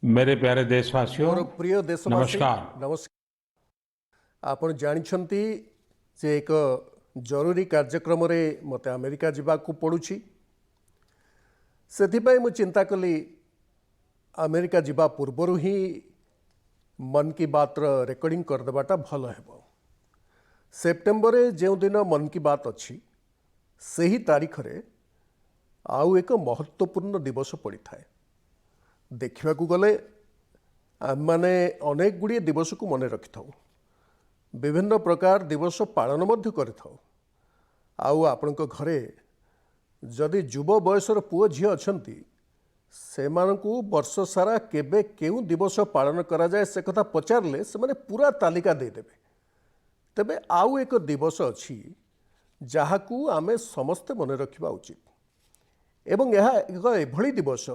मेरे प्यारे देशवासियों, मोर प्रिय देशवासी नमस्कार। नमस्कार। आपण जानछंती जे एक जरूरी कार्यक्रम रे मते अमेरिका जावाक पड़ुछि। सेथिपाई मु चिंता कली अमेरिका जावा पूर्वरु ही मन की बात रेकर्डिंग करदेवाटा भल हेबो। सेप्टेम्बर जो दिन मन की बात अच्छी सही तारीख रे आउ एक महत्वपूर्ण दिवस पड़ी थाए। देखा गले आम मैंने अनेक गुड़िए दिवस को मन रखि था, विभिन्न प्रकार दिवस पालन मध्य करि थाउ। आउ आपणक घरे जदि युव बयसर पुओ झी अछंती सेमानकु वर्ष सारा केबे केउ दिवस पालन करा जाए से कथा पचारले से माने पूरा तालिका दे देबे। तेबे आउ एक दिवस अछि जाहाकू आमे समस्ते मन रखिबा उचित एवं यह एक एभली दिवस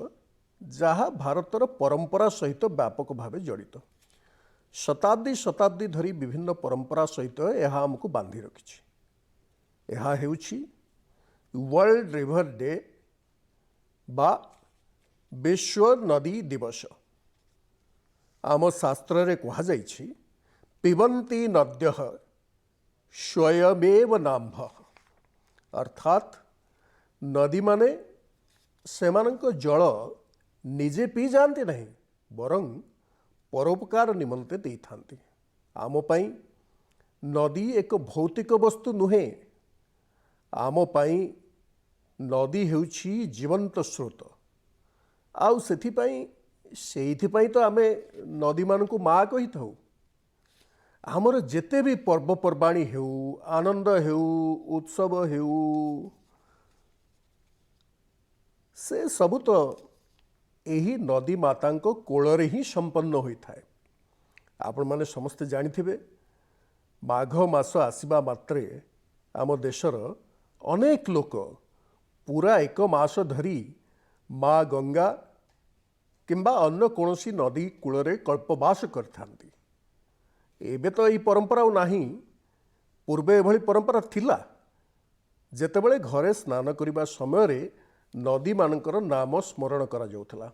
जहा भारतर परंपरा सहित व्यापक भाव जड़ित। शताब्दी शताब्दी धरी विभिन्न परंपरा सहित यह आमको बांधि रखिछि। यह हेउछि वर्ल्ड रिवर डे बा विश्व नदी दिवस। आम शास्त्र रे कहा जाइछि पिबंती नद्यः स्वयमेव नाम्भः, अर्थात नदी माने सेमानक जल निजे पी जाती नहीं बरं परोपकार निमंते दे थांती। आम पाई नदी एक भौतिक वस्तु नुहे, आम पाई नदी हेउछि जीवंत स्रोत। आउ सेथिपाई तो आमे नदी मानकु माँ कही थाउ। आमर जेते भी पर्वपर्वाणी हेउ, आनंद हेउ, उत्सव हेउ, से सबु तो यही नदी माता कोଳରେ ही संपन्न होता है। आपण माने समस्ते जानिथिबे माघ मास आसीबा मात्रे आम देशर अनेक लोक पूरा एक मास धरी माँ गंगा किंबा अन्य कोनोसी नदी कूଳରେ कल्पवास करथांती। एबे तो यही परंपरा नाही, पूर्वे एभली परंपरा थिला। जेतेबेले घरे स्नान करिबा समय रे नदी मानकर नाम स्मरण करा जाउथला।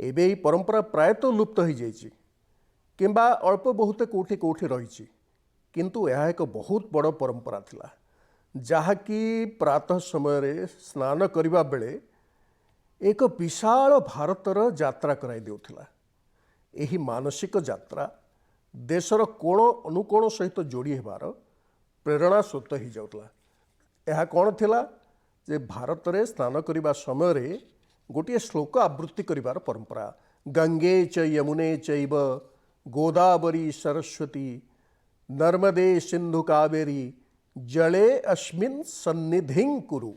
एबे यही परंपरा प्रायतः लुप्त हो जाइछि किंबा अल्प बहुत कोठी कोठी रहिछि, किंतु यह एक बहुत बड़ परंपरा थिला जहाँकि प्रातः समय रे स्नान करिबा बेले एक विशाल भारतर यात्रा कराई देउथिला। एही मानसिक यात्रा देशर कोण अनुकोण सहित जोड़ी हेबार प्रेरणा स्रोत हो जाउथला। यह कौन थिला जे भारत रे स्नान करिबा समय रे गोटे श्लोक आवृत्ति करिबार परंपरा, गंगे च यमुने चैव गोदावरी सरस्वती नर्मदे सिंधु कावेरी जले अस्मिन् सन्निधिं कुरु।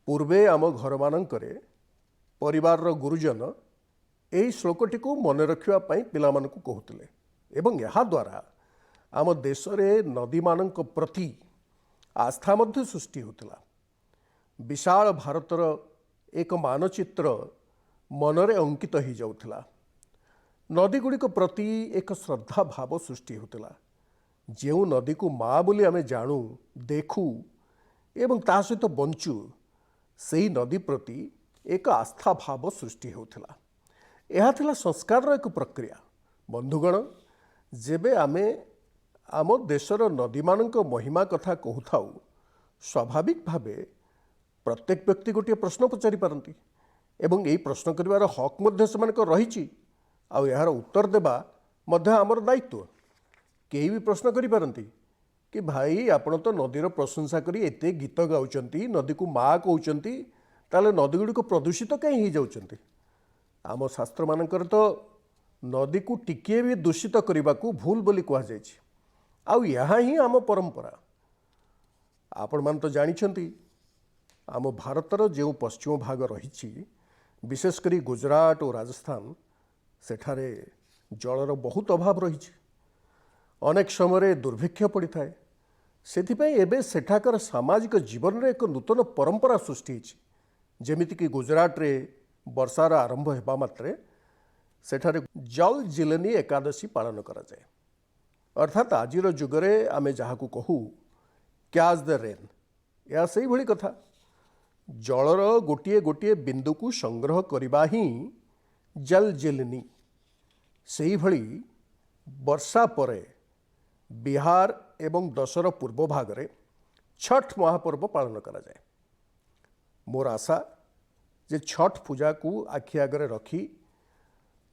पूर्वे आम घर मानकरे परिवार गुरुजन यही श्लोकटी को मन रखिबा पई पिला मानकु कहउतले एवं यहा द्वारा आम देश रे नदी मानक प्रति आस्था मध्य सृष्टि होतला। विशाल भारतर एक मानचित्र मनरे अंकित हो जाउथला। नदी गुड़िक प्रति एक श्रद्धा भाव सृष्टि होतला। जो नदी को माँ बोली आमे जानू देखू एवं ता सहित बंचू सेही नदी प्रति एक आस्था भाव सृष्टि होतला। यह थिला संस्कार एक प्रक्रिया। बंधुगण, जेबे आमे आम देशर नदी मानक महिमा कथा कहूथाउ स्वाभाविक भावे प्रत्येक व्यक्ति गोटे प्रश्न पचारि पारती एवं यही प्रश्न करिवार हक मध्य सेमानक रहिछि। आउ यार उत्तर देबा मध्य आमर दायित्व। केही भी प्रश्न करि पारती कि भाई आपण तो नदीर प्रशंसा करी एते गीत गाउचंती, नदी को माँ कहउचंती, ताले नदी गुड़िक प्रदूषित कहीं हो जाउचंती। आम शास्त्र मानकर तो नदी को टिकिए भी दूषित करने को भूल बोली कहा जायछि। आउ यहाँ ही आम परंपरा। आपण मान तो जानिछंती आम भारतर जो पश्चिम भाग रही विशेषकर गुजरात और राजस्थान सेठारे जलर बहुत अभाव रही। अनेक समय दुर्भिक्ष पड़ी थाए। सेथिपाई एबे सेठाकर सामाजिक जीवन रे एक नूतन परंपरा सृष्टि होइछि। जेमितिक गुजरात रे वर्षार आरंभ हेबा मात्रे सेठारे जल जिलेनी एकादशी पालन करा जाए। अर्थात आजिर जुगरे आमे जहाकू कहू कैच द रेन, या सही भली कथा। जलर गोटे गोटे बिंदु को संग्रह करवा ही जल जीलनी सेही भली वर्षा परे बिहार एवं दशर पूर्व भागरे छठ महापर्व पालन करा जाए। मोर आशा जे छठ पूजा को आखि आगे रखी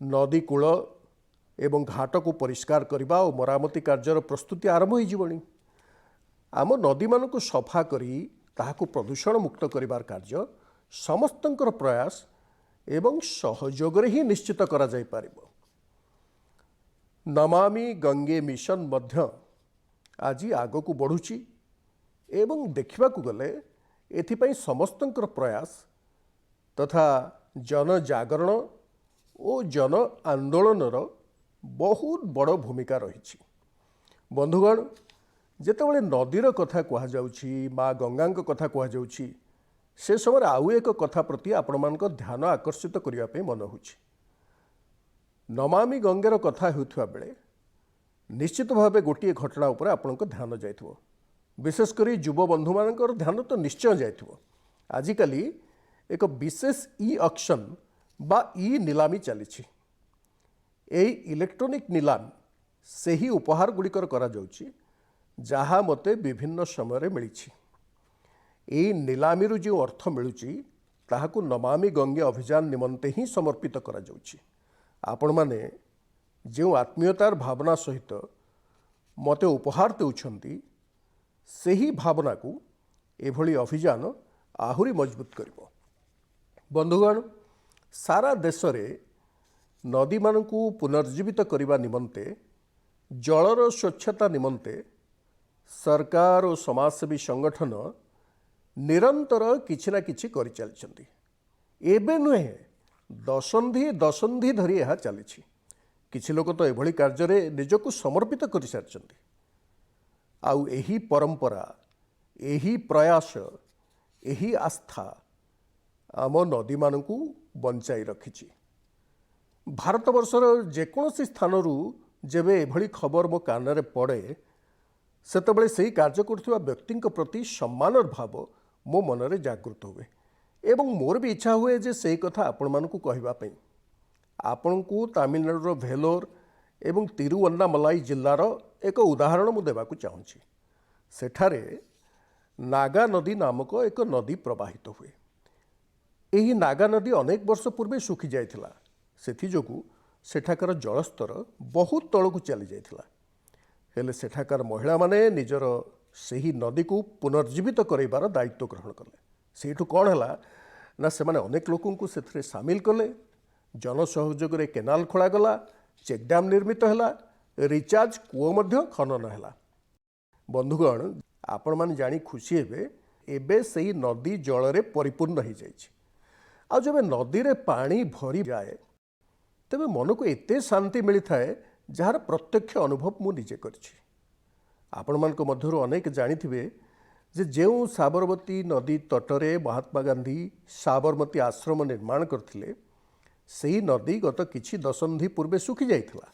नदी कूल एवं घाट को परिष्कार करने और मरामती कार्यर प्रस्तुति आरंभ हो आम नदी मान को सफा करी ताहाकु प्रदूषण मुक्त करिवार कार्य समस्तंकर प्रयास एवं सहयोग ही निश्चित करा जाई पारिबो। नमामि गंगे मिशन मध्य आज आग को बढ़ुची एवं देखा गले एथिपाई समस्तंकर प्रयास तथा जन जागरण और जन आंदोलनर बहुत बड़ भूमिका रही। बंधुगण जेतेबेले नदीर कथा कहुच्छी माँ गंगा कथा कहुच्छी से समय आउ एक कथा प्रति आपण मान ध्यान आकर्षित करने मन हो। नमामि गंगेर कथा होता बेले निश्चित भाव गोटे घटना उपर आपण ध्यान जाइथिबो, विशेषकर युव बंधु मान ध्यान तो निश्चय जाइथिबो। आजिकल एक विशेष ई ऑक्शन बा ई नीलामी चली। इलेक्ट्रॉनिक नीलाम से ही उपहार गुड़िकर करा जाउची जहा मते विभिन्न समय मिली। यही नीलामी जो अर्थ मिलूची ताहाकु नमामि गंगे अभियान निमंते ही समर्पित करा जाउची। आपण माने जो आत्मीयतार भावना सहित मते उपहार देउछंती सेही भावना को एभली अभियान आहुरी मजबूत करिवो। बंधुगण सारा देश रे नदी मानकु पुनर्जीवित करने निमंते जलर स्वच्छता निमंते सरकार और समाजसेवी संगठन निरंतर किछि ना किछि करि चलिछंती। एबे नुहे दशंधि दशंधि धरी यह चली। किछि लोक तो एभली कार्य रे निजको समर्पित कर सारिछंती। आउ एही परंपरा एही प्रयास एही आस्था आम नदी मानकु बंचाई रखिछि। भारतवर्षर जेकोसी स्थानरू जेबे एभली खबर मो कान पड़े सेतबेले सही कार्य करुवा व्यक्ति प्रति सम्मानर भाव मो मनरे जागृत हुए एवं मोर भी इच्छा हुए जे से कथा आपण मानकु कहिबा पई। आपनकु तमिलनाडुर भेलोर एवं तिरुवन्नामलाई जिल्लार एक उदाहरण मु देबाकु चाहूँगी। सेठारे नागा नदी नामक एक नदी प्रवाहित हुए। यही नागा नदी अनेक वर्ष पूर्वे सुखी जाइथिला। सेथि जोगु सेठाकार जलस्तर बहुत तलकु चली जाइथिला। हेले सेठाकार महिला माने निजर सही नदी को पुनर्जीवित करबार दायित्व ग्रहण कले। सेठू कौन है ना से माने अनेक लोकों को सेथरे सामिल कले। जन सहयोग रे केनाल खोलागला, चेक डैम निर्मित है, रिचार्ज कूओ मध्य खनन है। बंधुगण आपण माने जानी खुशी हेबे एबे सही नदी जल रे परिपूर्ण हो जाइछि। आ जब नदी रे पानी भरी जाए तेबे मन को एते शांति मिलता है जार प्रत्यक्ष अनुभव मु निजे करछि। आपण मान को मध्यरु अनेक जानिथिबे जे जेउ साबरमती नदी तटरे महात्मा गांधी साबरमती आश्रम निर्माण करथिले सेही नदी गत किछि दशंधि पूर्वे सुखी जाइथिला।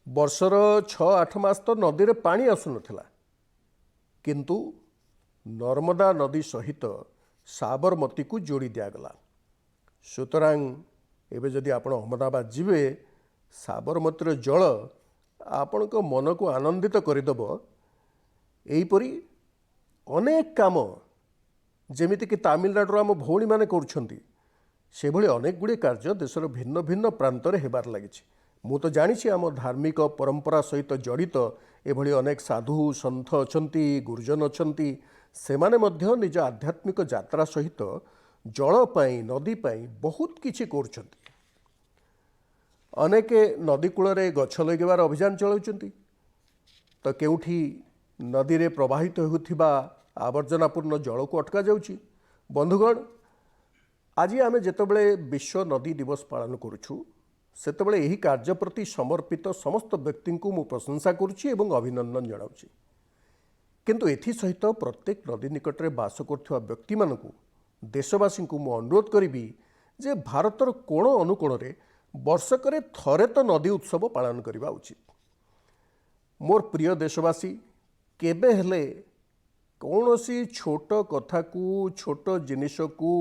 वर्षर 6-8 मास तो नदी रे पानी आसुनथिला, किंतु नर्मदा नदी सहित साबरमती को जोड़ी दियागला। सुतरां एबे जदि आपण अहमदाबाद जिबे साबरमतीर जल आपण को मन को आनंदित करदेव। एहीपरि अनेक काम जेमिति कि तमिलनाडुर आम भौणी माने करुछंती से भली अनेक गुड़े कार्य देशर भिन्न भिन्न प्रांतरे हेबार लागिछि। मु तो जानिछि आम धार्मिक परंपरा सहित जड़ित एभली अनेक साधु सन्थ अछंती, गुरुजन अछंती। सेमाने मध्य निज आध्यात्मिक यात्रा सहित जल पाई नदी पाई बहुत किछि करुछंती। अनेक नदी कूल गछ लगेबार अभियान चलाउछंती तो केउठी नदी रे प्रवाहित होउथिबा आवर्जनापूर्ण जल को अटका जाउछि। बंधुगण आज आमे जेतेबेले विश्व नदी दिवस पालन करुछु सेतेबेले एही कार्य प्रति समर्पित समस्त व्यक्ति को मु प्रशंसा करुछि एवं अभिनंदन जणाउछि। किंतु एथि सहित प्रत्येक नदी निकटरे बास करथिबा व्यक्ति मानकु देशवासी को मु अनुरोध करिबी जे भारतर कोण अनुकोणरे वर्षकरे थरे तो नदी उत्सव पालन करने उचित। मोर प्रिय देशवासी केबे हेले कौनसी छोट कथा को छोट जिनिस को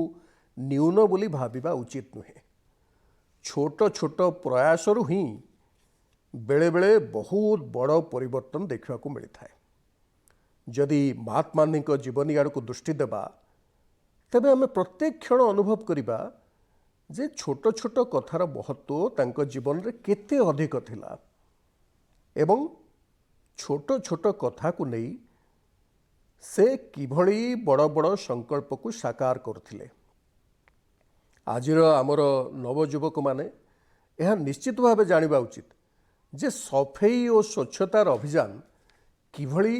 न्यून बोली भाविबा उचित नुहे। छोट छोट प्रयासरू ही बेले बेले बहुत बड़ परिवर्तन देखा मिलता है। जदि महात्मा गांधी जीवनी आड़ को दृष्टि देवा तेबे आम प्रत्येक क्षण अनुभव करवा जे छोट छोट कथार महत्व तांको जीवन रे केते अधिक थिला एवं छोट छोट कथा को नहीं से किभली बड़ बड़ संकल्प को साकार करथिले। आजिर आमर नवयुवक माने यह निश्चित भाव जानिबा उचित जे सफेई और स्वच्छतार अभियान किभली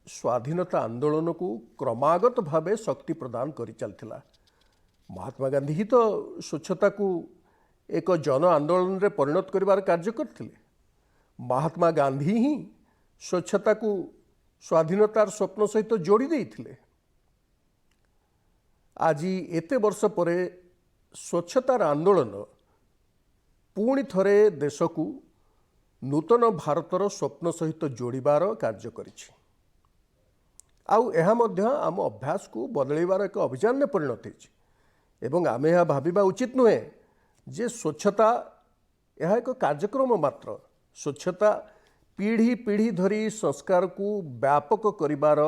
स्वाधीनता आंदोलन को क्रमागत भावे शक्ति प्रदान करि चलथिला। महात्मा गांधी ही तो स्वच्छता को एक जन आंदोलन रे परिणत करिवार कार्य करथिले। महात्मा गांधी ही स्वच्छता को स्वाधीनतार स्वप्न सहित जोड़ी देइथिले। आज एते वर्ष परे स्वच्छतार आंदोलन पुणी थरे देश को नूतन भारतर स्वप्न सहित जोड़बार कार्य करिछि। आउ एहा मध्य आम अभ्यास को बदलैबार एक अभियान में परिणत होइछि एवं आमे यह भाविबा उचित नुहे जे स्वच्छता यह एक कार्यक्रम मात्र। स्वच्छता पीढ़ी पीढ़ी धरी संस्कार को व्यापक करिबार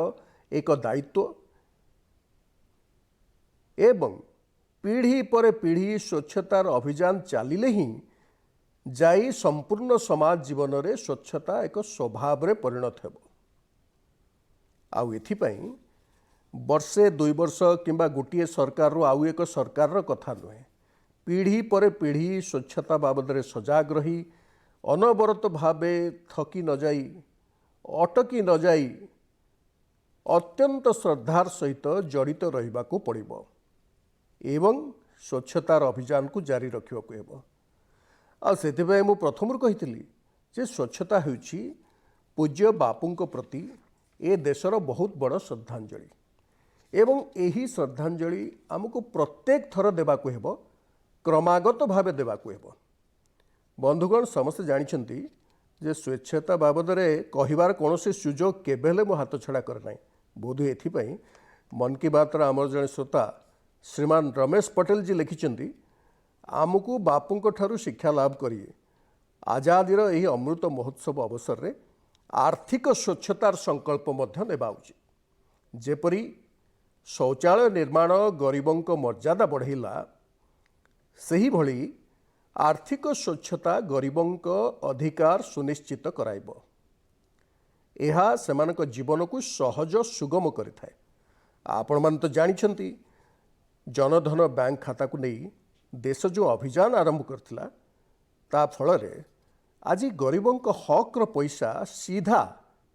एक दायित्व एवं पीढ़ी पर पीढ़ी स्वच्छतार अभियान चलिले ही जाई संपूर्ण समाज जीवन रे स्वच्छता एक स्वभाव रे परिणत हेबो। आउ एथिपाई वर्षे 2 वर्ष किंबा गोटे सरकार रो आउ एक सरकार रो कथा नुहे। पीढ़ी पर पीढ़ी स्वच्छता बाबद रे सजाग रही अनवरत भावे थकी न जाई अटकी न जाई अत्यंत श्रद्धार सहित जड़ित रहिबा को पड़िबो एवं स्वच्छतार अभियान को जारी रखिबा को हेबो। आ सेथिबाई मु प्रथमरु कहितली जे स्वच्छता हेउछि पूज्य बापूंक प्रति ए देशर बहुत बड़ श्रद्धांजलि एवं यही श्रद्धांजलि आमको प्रत्येक थर देबाको हेबो, क्रमागत भावे देबाको हेबो। बंधुगण समस्त जानिछंती जे स्वच्छता बाबद रे कहिबार कोनोसी सुजोग केबेले मो हाथ छड़ा कर नाही। बोध एथिपाई मन की बात आमर जने श्रोता श्रीमान रमेश पटेल जी लिखिछंती आमको बापूंक ठारू शिक्षा लाभ करिए आजादीर यही अमृत महोत्सव अवसर रे आर्थिक स्वच्छतार संकल्प मध्य नेबा उचित। जेपरी शौचालय निर्माण गरीबंक मर्यादा बढ़ेला सही भली आर्थिक स्वच्छता गरीबंक अधिकार सुनिश्चित कराइबो। एहा सेमानक जीवन को सहज सुगम करिथाए। आपण मान तो जानिछंती जनधन बैंक खाता को नहीं देश जो अभियान आरंभ करथिला ता फल रे आज गरीबंक हक रो पैसा सीधा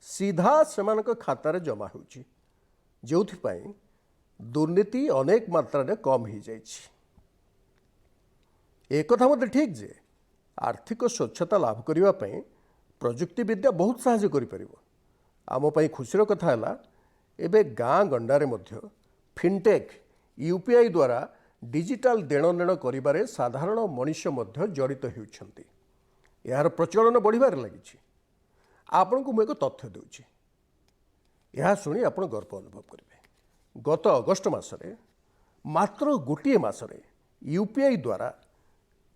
सीधा सेमानक खाता रे जमा होउची, जोथिपाई दुर्नीति अनेक मात्रा रे कम ही जाइछि। एक कथा मते ठीक जे आर्थिक स्वच्छता लाभ करिवा पई प्रजुक्ति विद्या बहुत सहायता करि परिबो। आम पई खुशीर कथा हैला एबे गाँ गंडारे मध्य फिनटेक यूपीआई द्वारा डिजिटल देणनेण करिबारे साधारण मनुष्य मध्य जड़ित हेउछंती। यार प्रचलन बढ़िबार लागिछि। आपन को मु एक तथ्य देउछि, यह शुणी आपण गर्व अनुभव करिवे। गत अगस्ट मासरे मात्र गोटे मासरे यूपीआई द्वारा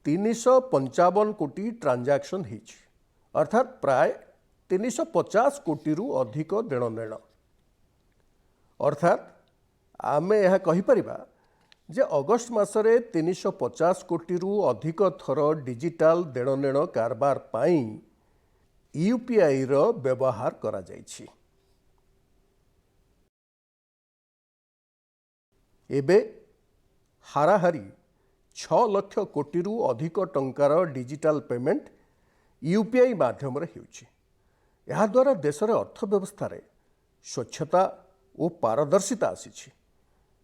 355 कोटी ट्रांजैक्शन होइछि, अर्थात प्राय 350 कोटी रु अधिक देणनेण। अर्थात आमे यह कहि परिबा जे अगस्ट मासरे 350 कोटी रु अधिक थर डिजिटल देणनेण कारबार पाई यूपीआई रो व्यवहार करा जाइछि। एबे हाराहारी 6 लाख कोटी रु अधिक टंकार डिजिटल पेमेंट यूपीआई माध्यम रे हेउछि। यह द्वारा देशर अर्थव्यवस्था रे स्वच्छता और पारदर्शिता आसीछि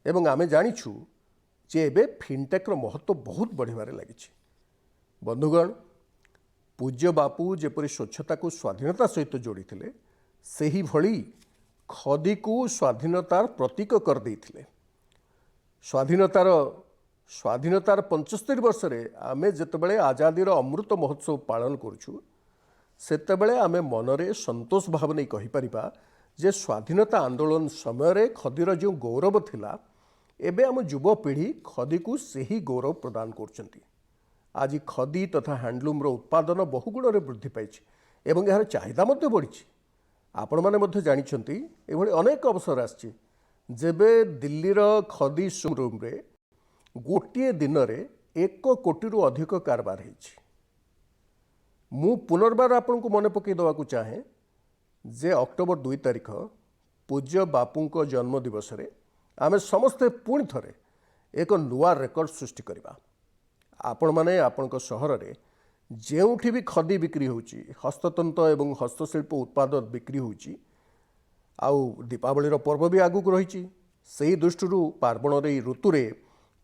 एवं आमे जानिछु जे एबे फिनटेक्र महत्व बहुत बढ़िबारे लागिछि। बंधुगण पूज्य बापू जेपरि स्वच्छता को स्वाधीनता सहित जोड़ी थिले सेही भली खदी को स्वाधीनतार प्रतीक कर देइथिले। स्वाधीनतार 75 वर्ष रे आमे जेतेबेले आजादीर अमृत महोत्सव पालन करूछु सेतेबेले आमे मनरे संतोष भाव नहीं कहि परिबा जे स्वाधीनता आंदोलन समय रे खदीर जो गौरव थिला एबे आम युवपीढ़ी खदी को सही गौरव प्रदान करछंती। आज खदी तथा हैंडलूम उत्पादन बहुगुण वृद्धि पाई एवं यार चाहिदा बढ़ी। आपण मैंने जानते ये अनेक अवसर आसी जेबे दिल्लीर खदी शोरूम रे गोटे दिन में 1 कोटी अधिक कारबार होइछि। मु पुनर्बार आपन को मन पकई देवाक चाहे जे अक्टोबर 2 तारिख पूज्य बापू जन्म दिवस रे आमे समस्ते पुणी थरे एक नुआ रेकर्ड सृष्टि करवा। आपण माने आपण सहर में जेउठी भी खदी बिक्री होची, हस्ततंत्र एवं हस्तशिल्प उत्पाद बिक्री होची, आउ दीपावलीर पर्व भी आगुक रही। से दृष्टि पार्वण ऋतु रे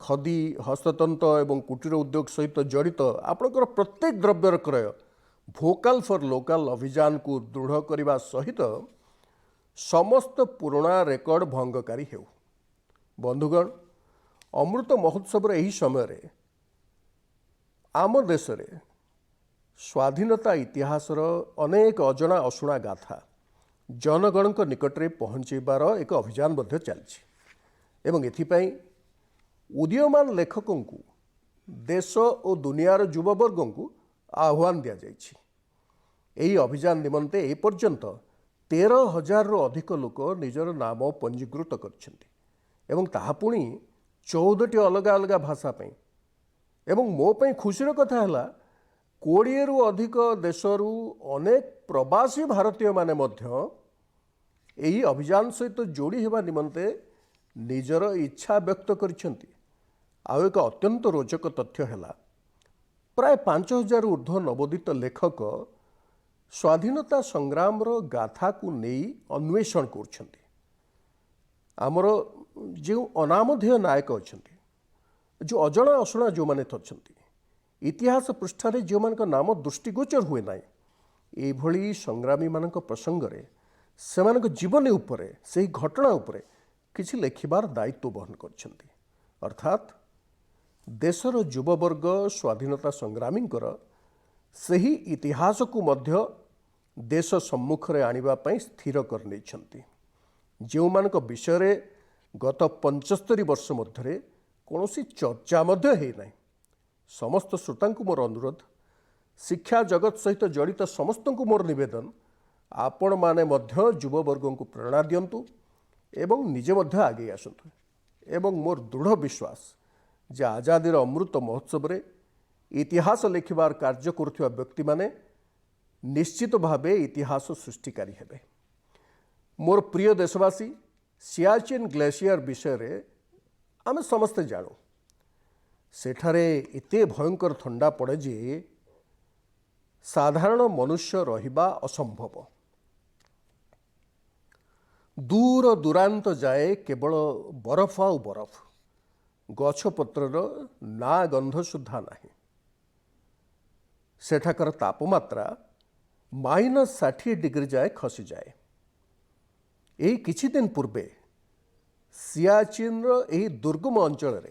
खदी हस्ततंत्र एवं कुटीर उद्योग सहित जड़ित आपणकर प्रत्येक द्रव्यर क्रय भोकाल फॉर लोकल अभियान को दृढ़ करने सहित समस्त पुराणा रेकर्ड भंगकारी हेउ। बंधुगण, अमृत महोत्सव यही समय आम देश रे स्वाधीनता इतिहासर अनेक अजना अशुणा गाथा जनगण निकटरे पहुँचबार एक अभियान चलछि एवं एथिपाई उदीयमान लेखकों को देश और दुनियार युववर्ग को आह्वान दि जाइछि। एही अभियान निमंते ए पर्यंत 13,000 रु अधिक लोक निजर नाम पंजीकृत करछन्ति एवं ताहा पुणी 14टी अलग अलग भाषा पे एवं मो पे खुशीर कथा है 20 रु अधिक देशरू अनेक प्रवासी भारतीय माने मध्य एही अभियान सहित जोड़ी हेबा निमंते निजर इच्छा व्यक्त करिसेंति। आउ एक अत्यंत रोचक तथ्य है प्राय 5,000 ऊर्ध्व नवोदित लेखक स्वाधीनता संग्राम गाथा को नहीं अन्वेषण करछन्ति। आमर जो अनामधेय नायक अच्छा जो अजଣା अशुणा जो माने थछन्ति इतिहास पृष्ठारे जो मान नाम दृष्टिगोचर हुए ना ये संग्रामी मान प्रसंग रे सेमान जीवन उपरे से घटना उपरे किछि लेखिबार दायित्व बहन करछन्ति। अर्थात देशर युववर्ग स्वाधीनता संग्रामी सही इतिहास को मध्य देश सम्मुख रे आनिबा पई स्थिर करने जो मान विषय रे गत 75 वर्ष मध्य कौनसी चर्चा मध्य है ना। समस्त श्रोता को मोर अनुरोध, शिक्षा जगत सहित जड़ित समस्त को मोर निवेदन आपण माने मध्य युववर्ग को प्रेरणा दियंतु एवं निजे मध्य आगे आसतु एवं मोर दृढ़ विश्वास जे आजादीर अमृत महोत्सव रे इतिहास लिखिबार कार्य करुथिबा व्यक्ति माने निश्चित भावे इतिहास सृष्टिकारी हेबे। मोर प्रिय देशवासी, सियाचिन ग्लेशियर विषय रे आमे समस्ते जानू सेठारे एते भयंकर ठंडा पड़े जे साधारण मनुष्य रहिबा असंभव। दूर दूरांत जाए केवल बरफ आउ बरफ, गछपत्रर ना गंध सुद्धा नाही। सेठाकर तापमात्रा -60 डिग्री जाए खसी जाए। यही किछि दिन पूर्वे सियाचिन यही दुर्गम अंचल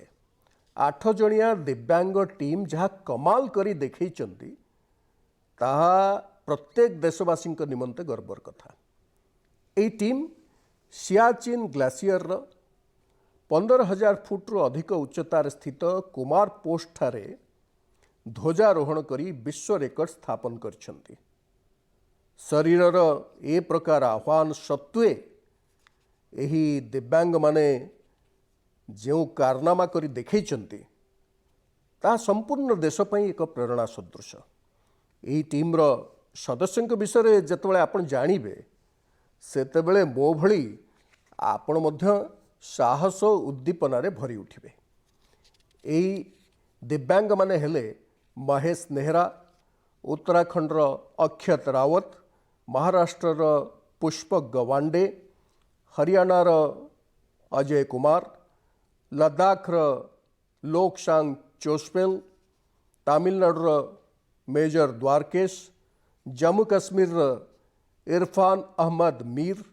8 जणिया दिव्यांग टीम जहाँ कमाल करी देखैचंती ताहा प्रत्येक देशवासी निमंते गर्वर कथा। यही टीम सियाचिन ग्लेशियर 15,000 फुट्रु अधिक उच्चतार स्थित कुमार पोस्ट ठारे ध्वजारोहण करी विश्व रेकर्ड स्थापन करछंती। शरीरर ए प्रकार आह्वान सत्वे यही दिव्यांग माने जो कारनामा करी देखैचंती ता संपूर्ण देश पई एक प्रेरणा सदृश। यही टीम्र सदस्यों विषय जेतेबेले आपण जानिबे सेतेबेले मो भली आपण मध्य साहस उद्दीपनारे भरी उठिबे। यही दिव्यांग माने हेले महेश नेहरा, उत्तराखंडर अक्षत रावत, महाराष्ट्रर पुष्पक गवांडे, हरियाणार अजय कुमार, लद्दाखर लोकशांग चोस्पेल, तमिलनाडुर मेजर द्वारकेश, जम्मू काश्मीर इरफान अहमद मीर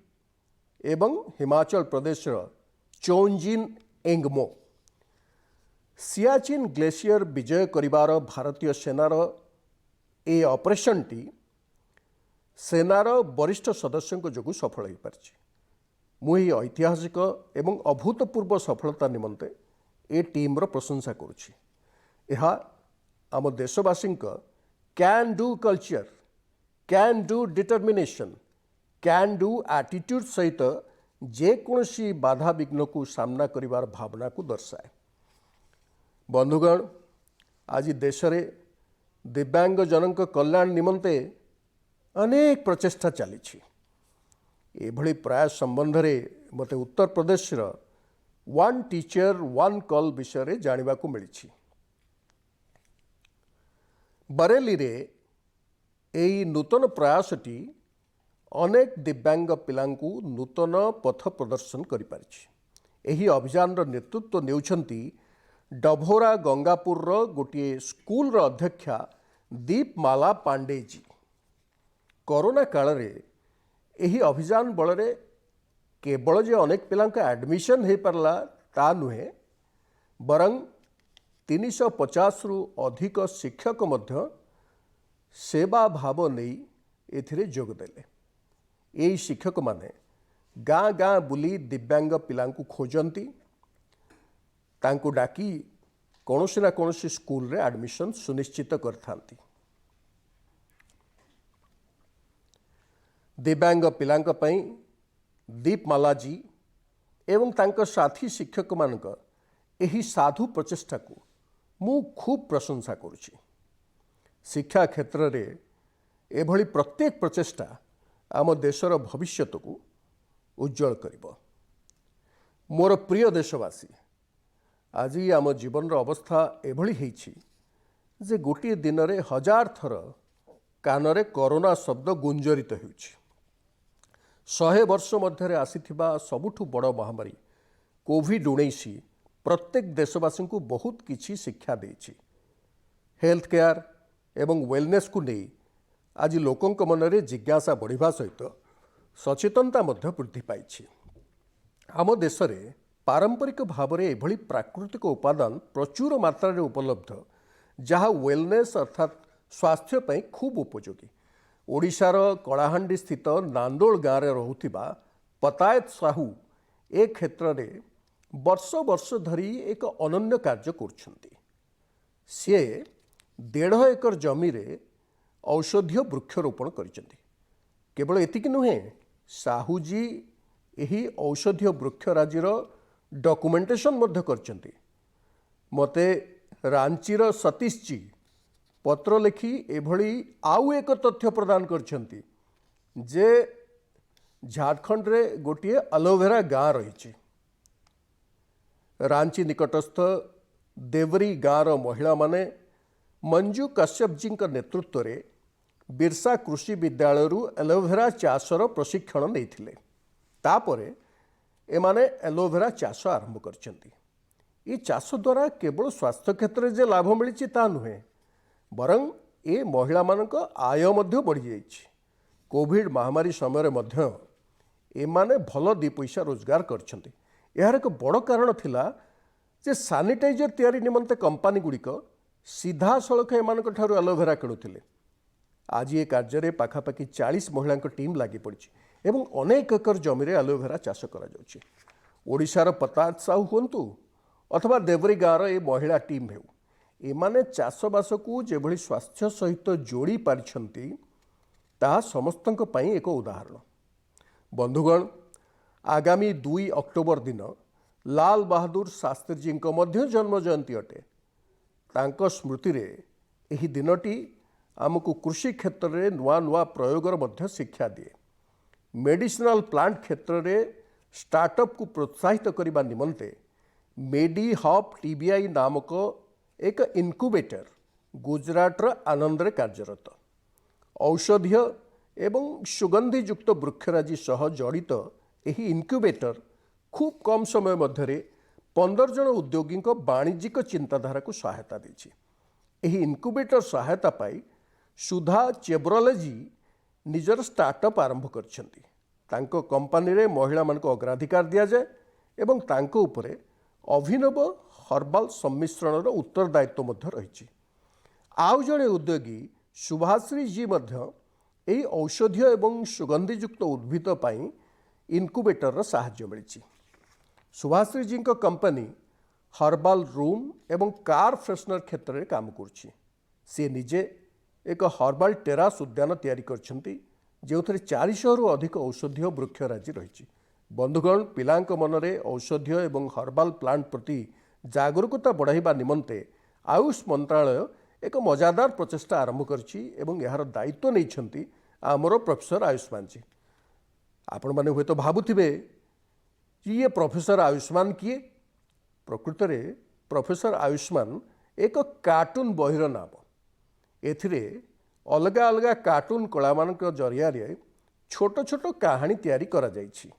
एवं हिमाचल प्रदेश चोंजिन एंगमो। सियाचिन ग्लेशियर विजय करिबार भारतीय सेनार ए ऑपरेशन टी सेनार वरिष्ठ सदस्यों जो सफल हो पार। मुझे ऐतिहासिक एवं अभूतपूर्व सफलता निमंते ए टीम्र प्रशंसा करुछि। यह आम देशवासी can do culture, can do determination, can do attitude सहित जेकोसी बाधा विघ्न को सामना करिवार भावना को दर्शाए। बंधुगण, आज देश में दिव्यांग जनक कल्याण निमंते अनेक प्रचेष्टा चली। एभली प्रयास संबंध में मते Uttar Pradesh one teacher one call विषय जानवा को मिली। बरेली रे यही नूतन प्रयासटी अनेक दिव्यांग पिलांकु नूतन पथ प्रदर्शन करि पारिछि। एही अभियान नेतृत्व नेउछंती डभोरा गंगापुर गोटे स्कूल अध्यक्षा दीपमाला पांडेजी। कोरोना काल रे एही अभियान बल केवल जे अनेक पिलांक एडमिशन हो पारला ता नुहे, बरं 350 रु अधिक शिक्षक मध्य सेवा भाव नहीं एथिरे जोग देले। यही शिक्षक माने गाँ गाँ बुली दिव्यांग पिलांकु खोजंती, तांकु डाकी कौनसी ना कौनसी स्कूल रे एडमिशन सुनिश्चित करथांती। दिव्यांग पिलांक पई दीपमाला जी एवं तांको साथी शिक्षक मानक एही साधु प्रचेष्टा को मु खूब प्रशंसा करुछि। शिक्षा क्षेत्र रे एभली प्रत्येक प्रचेष्टा आम देशर भविष्य को उज्जवल करिबो। मोर प्रिय देशवासी, आज आम जीवन अवस्था एभली हेछि जे गोटे दिन रे 1000 थर कानरे कोरोना शब्द गुंजरित हेउछि। 100 वर्ष मध्य आसीथिबा सबुठु बड़ महामारी कोविड-19 प्रत्येक देशवासी को बहुत किछि शिक्षा देछि। हेल्थ केयर एवं वेलनेस को नहीं आज लोकंक मनरे जिज्ञासा बढ़िबा सहित सचेतनता मध्य वृद्धि पाइछि। आम देश में पारंपरिक भाव में एभली प्राकृतिक उपादान प्रचुर मात्रा रे उपलब्ध, जहाँ वेलनेस अर्थात स्वास्थ्य पई खूब उपयोगी। ओडिशार कलाहांडी स्थित नांदोल गाँव में रहुथिबा पतायत साहू ए क्षेत्र में वर्ष वर्ष धरी एक अनन्य कार्य करुछंती। सी 1.5 एकर जमी रे औषधीय वृक्षरोपण करिसेंती। केवल एतिक नुहे, साहूजी यही औषधीय वृक्षराजीर डॉक्यूमेंटेशन मध्य करिसेंती। मते रांचीर सतीश जी पत्र लिखि एभली आउ एक तथ्य प्रदान करिसेंती जे झारखंड रे गोटे एलोवेरा गाँ रही। रांची निकटस्थ देवरी गाँव महिला माने मंजू कश्यप जी नेतृत्व रे बिरसा कृषि विद्यालय एलोवेरा चाषर प्रशिक्षण नहीं। तापरे एमाने एलोवेरा चाष आरंभ करछंती। ये चाष द्वारा केवल स्वास्थ्य क्षेत्र में जे लाभ मिली ता नुहे, बरं ए महिला मानक आय मध्य बढ़ी जाइछि। कोविड महामारी समय मध्य एमाने भल 2 पैसा रोजगार करछंती। यार एक बड़ कारण थिला जे सानिटाइजर तैयारी निमंते कंपनी गुड़िक सीधा सड़क एमानक ठारू एलोवेरा किणुथिले। आज ये कार्य पाखापाखि 40 महिला टीम लगी पड़ी एवं अनेक एकर जमी रे एलोवेरा चाष करा जाउछि। ओडिशार पतायत साहू हुंतु अथवा देवरी गाँव ए महिला टीम हेउ, एमाने चाषबास को जेभली स्वास्थ्य सहित जोड़ी पारिछंती ता समस्तंक पई एक उदाहरण। बंधुगण, आगामी 2 अक्टोबर दिन लाल बहादुर शास्त्री जी मध्य जन्म जयंती अटे। तांको स्मृति रे एही दिनटी आमको कृषि क्षेत्र में नुआ नुआ प्रयोगर मध्य शिक्षा दिए। मेडिसिनल प्लांट क्षेत्र में स्टार्टअप को प्रोत्साहित करने निमंते मेडी हब टीबीआई नामक एक इनक्यूबेटर गुजरातर आनंद रे कार्यरत। औषधीय एवं सुगंधीयुक्त वृक्षराजी सह जड़ित यही इनक्यूबेटर खूब कम समय मध्य 15 जन उद्योगी वाणिज्यिक चिंताधारा को सहायता देछि। यही इनक्यूबेटर सहायता पाई सुधा चेब्रोले जी निजर स्टार्टअप आरंभ करछंती। तांको कंपनी रे महिला मानक अग्राधिकार दिया जाए एवं तांको उपरे अभिनव हर्बाल सम्मिश्रणर उत्तरदायित्व मध्य रही। आउ जड़े उद्योगी सुभाश्री जी मध्य एही औषधीय एवं सुगंधीयुक्त उद्भिद पाई इनक्यूबेटर साहाय्य मिली। सुभाश्री जी कंपनी हर्बाल रूम एवं कार फ्रेशनर क्षेत्र में काम करुछि। सी निजे एक हर्बाल टेरास उद्यान तैयारी करछंती जो 400 रु अधिक औषधीय वृक्षराजी रही। बंधुगण पिलांक मनरे औषधीय एवं हर्बाल प्लांट प्रति जागरूकता बढ़ाइबा निमंते आयुष मंत्रालय एक मजादार प्रचेष्टा आरंभ करछि एवं यार दायित्व नहीं आमर प्रोफेसर आयुष्मान जी। आपण माने हुए तो भाबुथिबे ये प्रोफेसर आयुष्मान किए? प्रकृत में प्रोफेसर आयुष्मान एक कार्टून बहिर नाम। एथिरे अलग अलग कार्टून कला मान जरिया छोट छोट कहानी तैयारी करा जाइछि।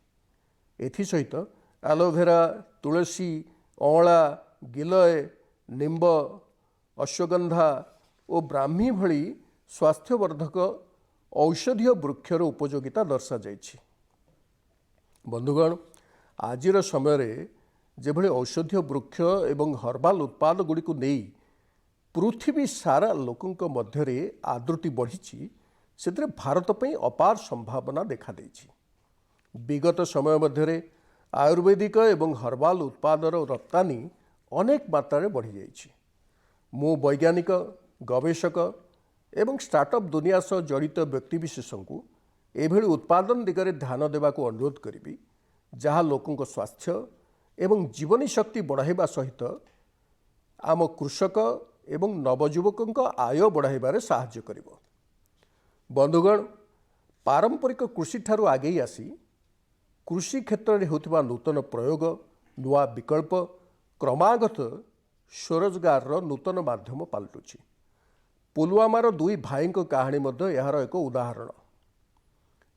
एथि सहित एलोवेरा, तुलसी, अँला, गिलय, निम्ब, अश्वगंधा और ब्राह्मी भली स्वास्थ्यवर्धक औषधीय वृक्षर उपयोगिता दर्शा जाइछि। बंधुगण आजिर समय जेभଳି औषधीय वृक्ष एवं हर्बाल उत्पाद गुड़िक नहीं पृथ्वी सारा लोकंक मध्यरे आदृति बढ़ी से भारत पे अपार संभावना देखा देछि। विगत समय मध्यरे आयुर्वेदिक एवं हर्बाल उत्पादर रप्तानी अनेक मात्रा बढ़ी जाइछि। मु वैज्ञानिक गवेषक एवं स्टार्टअप दुनिया सह जड़ित व्यक्तिविशेषों को एभଳି उत्पादन दिगरे ध्यान देवाको अनुरोध करी जहाँ लोकों स्वास्थ्य एवं जीवनी शक्ति बढ़ाइबा सहित आम कृषक एवं नवजुवकों आय बढ़ाइबारे साहाय्य करिवो। बंधुगण पारंपरिक कृषि ठारू आगे आसी कृषि क्षेत्र में होतिबा नूतन प्रयोग नुआ विकल्प क्रमागत स्वरोजगार नूतन माध्यम पलटुछि। पुलवामार दुई भाई कहानी मध्य यार एक उदाहरण।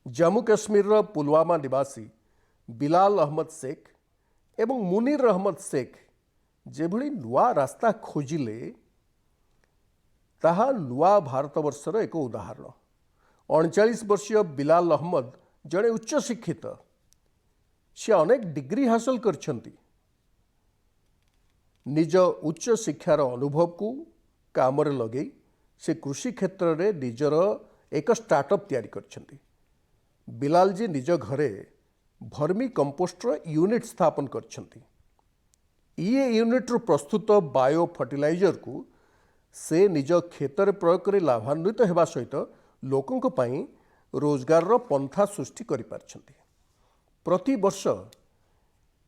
जम्मू काश्मीर पुलवामा निवासी बिलाल अहमद शेख एवं मुनीर अहमद शेख जेभଳି नुआ रास्ता खोजिले ताहा नुआ भारतवर्षर एक उदाहरण। 39 वर्षीय बिलाल अहमद जड़े उच्च शिक्षित, से अनेक डिग्री हासिल करछंती। निज उच्च शिक्षार अनुभव को काम लगे से कृषि क्षेत्र में निजर एक स्टार्टअप तैयारी करछंती। बिलाल जी निज घरे भर्मी कंपोस्टर यूनिट स्थापन करछंती। ये यूनिट प्रस्तुत बायो फर्टिलाइजर को से निज क्षेत्र प्रयोग कर लाभान्वित होगा सहित लोकों पाई रोजगार पंथा सृष्टि कर पारछंती। प्रति वर्ष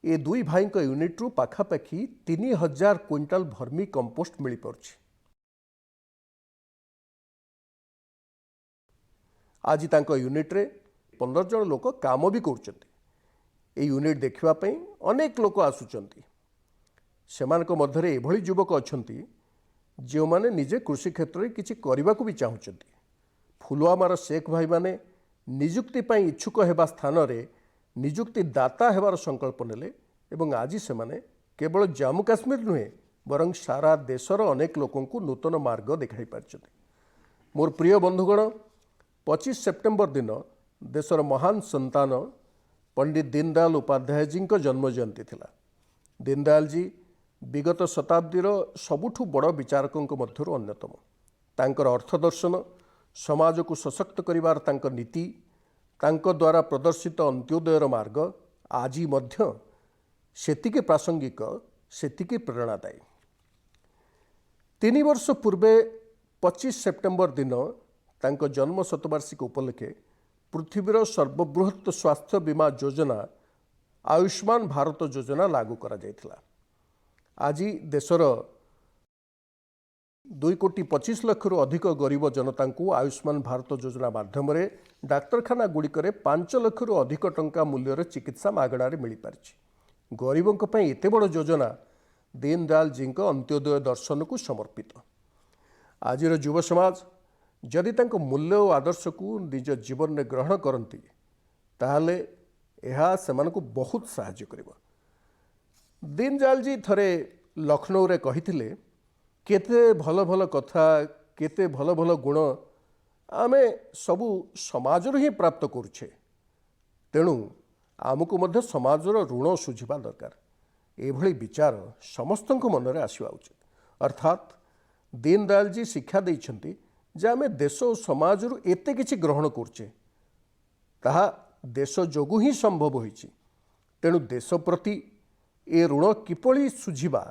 ये दुई भाई यूनिट पाखापाखि 3000 क्विंटाल भर्मी कंपोस्ट मिल पारछि। आज तांको यूनिट रे 15 जन लोक काम भी करछंती। ये यूनिट देखिवाई अनेक लोक आसुचंती। सेमानक मध्यरे एभଳି युवक अछंती जो माने निजे कृषि क्षेत्र में किछि करबा को भी चाहुचंती। पुलवामार शेख भाई माने निजुक्ति पाई इच्छुक हेबा स्थान रे निजुक्ति दाता हेबार संकल्प नेले एवं आज से माने केवल जम्मू काश्मीर नुहे बरं सारा देशर अनेक लोकों को नूतन मार्ग देखाई पारछंती। मोर प्रिय बंधुगण 25 सेप्टेम्बर दिन देशर महान संतान पंडित दीनदयाल उपाध्याय जी जन्म जयंती थिला। दीनदयाल जी विगत शताब्दीर सबुठु बड़ विचारकों मध्यरु अन्यतम। तांकर अर्थदर्शन समाज को सशक्त करिवार तांक नीति तांक द्वारा प्रदर्शित अंत्योदयर मार्ग आज मध्य सेतिके प्रासंगिक सेतिके प्रेरणादायी। 3 वर्ष पूर्वे 25 सेप्टेम्बर दिन तांक जन्म शतवार्षिक उपलक्षे पृथ्वीर सर्वबृहत स्वास्थ्य बीमा योजना आयुष्मान भारत योजना लागू करा जायथिला। आज देशर 2,25,00,000 रु अधिक गरीब जनता को आयुष्मान भारत योजना माध्यम डाक्तरखाना गुड़िकर 5 लाख रु अधिक टंका मूल्यर चिकित्सा मागणार मिल पारिछि। गरीबों एते बड़ योजना दीनदयाल जी अंत्योदय दर्शन को समर्पित। आज युव समाज जदि तांको मूल्य और आदर्श को निज जीवन में ग्रहण करती ताहले यह सेमानकु बहुत साहाय्य करिबो। दीनदयाल जी थरे लखनऊ रे कहिथिले केते भल भल कथा केते भल भल गुण आमे सबु समाजरु ही प्राप्त करुछे, तेणु आमको मध्य समाजर ऋण सुझिबा दरकार। एभଳି विचार समस्तଙ୍କ मनरे आसिबा उचित। अर्थात दीनदयाल जी शिक्षा दैछंती जे आमे देश और समाजरु एते किछि ग्रहण करुछे ताहा देश जोगु ही संभव होइछि। तेणु देश प्रति ए ऋण किपरि सुझिबा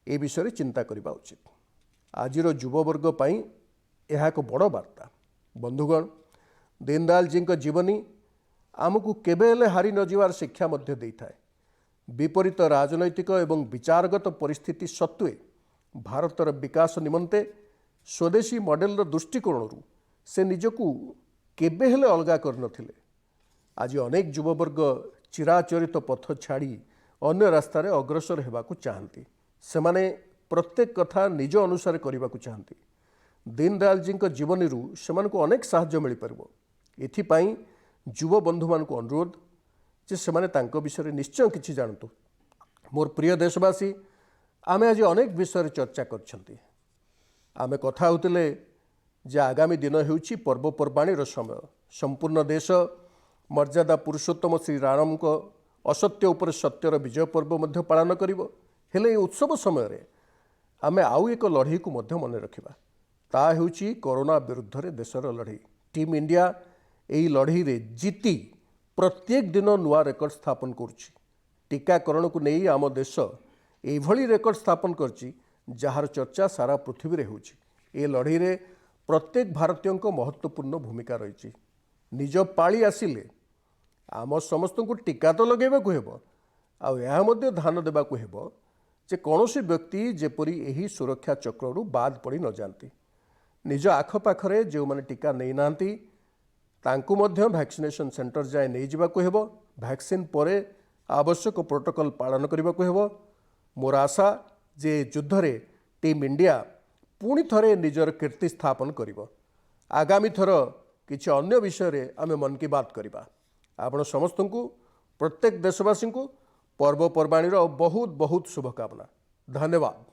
ए विषय चिंता करिबा उचित। आजिर युववर्ग ପାଇଁ ଏହା ଏକ ବଡ଼ ବାର୍ତ୍ତା। ବନ୍ଧୁଗଣ, ଦୀନଦୟାଲଜୀଙ୍କ ଜୀବନୀ ଆମକୁ କେବେ ହେଲେ ହାରି ନ ଯିବାର ଶିକ୍ଷା ମଧ୍ୟ ଦେଇଥାଏ। विपरीत राजनैतिक एवं विचारगत परिस्थिति सत्वे भारतर विकास निमंते स्वदेशी मॉडलर दृष्टिकोण से निजकू केबे हेले अलगा कर नथिले। आज अनेक युववर्ग चिराचरित पथ छाड़ी अन्य रास्तार अग्रसर होगाकू चाहती। सेमाने प्रत्येक कथा निज अनुसार करने को चाहती। दीनदयालजी जीवनी से अनेक साहाय्य मिल पार। एथिपाई युव बंधु मान अनुरोध जे सेमाने तांको विषय निश्चय किछि जानतु। मोर प्रिय देशवासी, आमे आज अनेक विषय चर्चा करछंती। आमे कथा होतिले जे आगामी दिन हेउछि पर्वपर्वाणीर समय। संपूर्ण देश मर्यादा पुरुषोत्तम श्री राम को असत्य उपर सत्यर विजय पर्व मध्य पालन करिवो। हेले उत्सव समय रे आमे आउ एक लड़ाई को मध्य मन रखिबा। ता हेउछि कोरोना विरुद्ध रे देशर लड़ाई। टीम इंडिया एही लड़ाई रे जीती प्रत्येक दिन नुआ रेकर्ड स्थापन करुछि। टीकाकरण को नहीं आम देश एभली रेकर्ड स्थापन करछि जार चर्चा सारा पृथ्वी रे होछि। ए लड़ाई रे प्रत्येक भारतीय को महत्वपूर्ण भूमिका रही। निज पाली आसिले आम समस्त को टीका तो लगेबाकू हेबो, आ यह मध्य ध्यान देबाकू हेबो जे कौनसी व्यक्ति जेपरी एही सुरक्षा चक्ररू बाद पड़ी न जाती। निज आखपाखरे जो माने टीका नहीं नांती तांकु मध्य वैक्सीनेशन सेंटर जाए नहीं जावाकू हेबो। वैक्सीन परे आवश्यक प्रोटोकॉल पालन करबाकू हेबो। मोर आशा जे युद्ध रे टीम इंडिया पुणी थरे निजर कीर्ति स्थापन करिवो। आगामी थर किछि अन्य विषय रे आमे मन की बात करिबा। आपण समस्त को प्रत्येक देशवासी को पर्वपर्वाणीर बहुत बहुत शुभकामना। धन्यवाद।